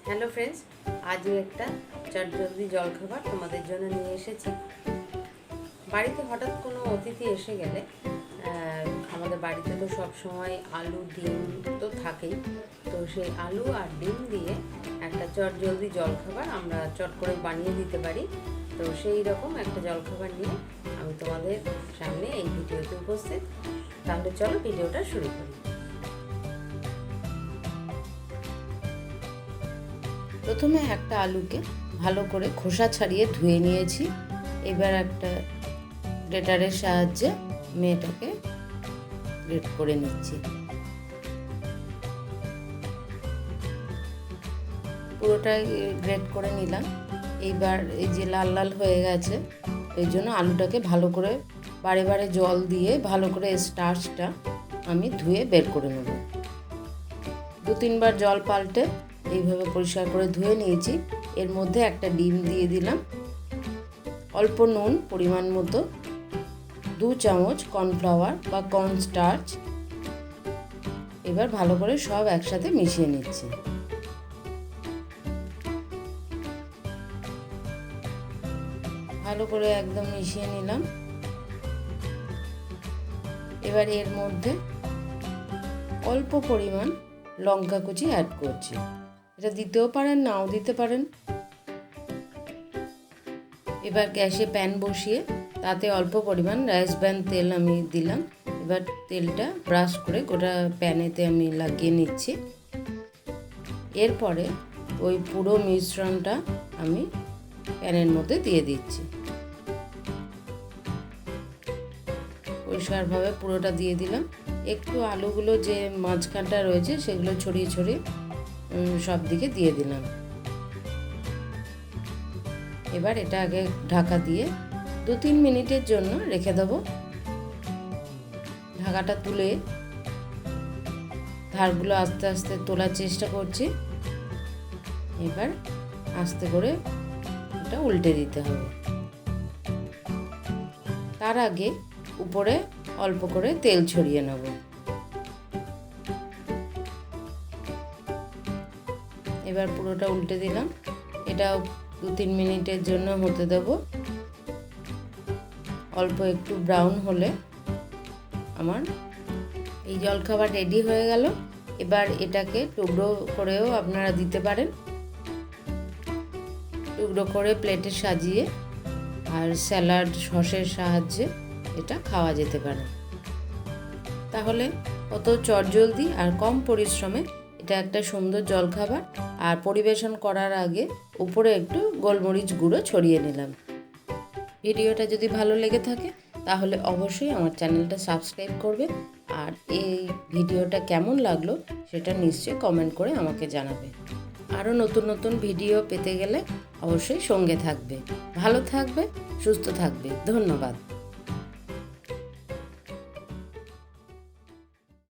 Hello friends, আজও একটা চটজলদি জলখাবার তোমাদের জন্য নিয়ে এসেছি। বাড়িতে হঠাৎ কোনো অতিথি এসে গেলে আমাদের বাড়িতে তো সবসময় আলু ডিম তো থাকেই, তো সেই আলু আর ডিম দিয়ে একটা চটজলদি জলখাবার আমরা চট করে বানিয়ে দিতে পারি। তো সেই রকম একটা জলখাবার নিয়ে আমি তোমাদের সামনে এই ভিডিওতে উপস্থিত। তাহলে চলো ভিডিওটা শুরু করি। প্রথমে একটা আলুকে ভালো করে খোসা ছাড়িয়ে ধুয়ে নিয়েছি। এবার একটা গ্রেটারের সাহায্যে আমি এটাকে গ্রেট করে নিচ্ছি। পুরোটাই গ্রেট করে নিলাম। এইবার এই যে লাল লাল হয়ে গেছে, এই জন্য আলুটাকে ভালো করে বারে বারে জল দিয়ে ভালো করে স্টার্চটা আমি ধুয়ে বের করে নেব। 2-3 বার জল পাল্টে এইভাবে পরিষ্কার করে ধুয়ে নিয়েছি। এর মধ্যে একটা ডিম দিয়ে দিলাম, অল্প নুন পরিমাণ মতো, 2 চামচ কর্নফ্লাওয়ার বা কর্নস্টার্চ। এবার ভালো করে সব একসাথে মিশিয়ে নিচ্ছি। ভালো করে একদম মিশিয়ে নিলাম। এবার এর মধ্যে অল্প পরিমাণ লঙ্কা কুচি অ্যাড করছি। এটা দিতেও পারেন, নাও দিতে পারেন। এবার গ্যাসে প্যান বসিয়ে তাতে অল্প পরিমাণ রাইস ব্র্যান তেল আমি দিলাম। এবার তেলটা ব্রাশ করে গোটা প্যানেতে আমি লাগিয়ে নিচ্ছি। এরপরে ওই পুরো মিশ্রণটা আমি প্যানের মধ্যে দিয়ে দিচ্ছি। পরিষ্কারভাবে পুরোটা দিয়ে দিলাম। একটু আলুগুলো যে মাঝখানটা রয়েছে সেগুলো ছড়িয়ে ছড়িয়ে সব দিকে দিয়ে দিলাম। এবার এটা আগে ঢাকা দিয়ে 2-3 মিনিটের জন্য রেখে দেব। ঢাকাটা তুলে ধারগুলো আস্তে আস্তে তোলার চেষ্টা করছি। এবার আস্তে করে এটা উল্টে দিতে হবে। তার আগে উপরে অল্প করে তেল ছড়িয়ে নেব। এবার পুরোটা উল্টে দিলাম। এটা 2-3 মিনিটের জন্য হতে দেব। অল্প একটু ব্রাউন হলে আমার এই জলখাবার রেডি হয়ে গেল। এবার এটাকে টুকরো করেও আপনারা দিতে পারেন। টুকরো করে প্লেটে সাজিয়ে আর স্যালাড সসের সাহায্যে এটা খাওয়া যেতে পারে। তাহলে কত চটজলদি আর কম পরিশ্রমে এটা একটা সুন্দর জলখাবার। আর পরিবেশন করার আগে উপরে একটু গোলমরিচ গুঁড়ো ছড়িয়ে নিলাম। ভিডিওটা যদি ভালো লেগে থাকে তাহলে অবশ্যই আমার চ্যানেলটা সাবস্ক্রাইব করবে। আর এই ভিডিওটা কেমন লাগলো সেটা নিশ্চয়ই কমেন্ট করে আমাকে জানাবে। আরও নতুন নতুন ভিডিও পেতে গেলে অবশ্যই সঙ্গে থাকবে। ভালো থাকবে, সুস্থ থাকবে। ধন্যবাদ।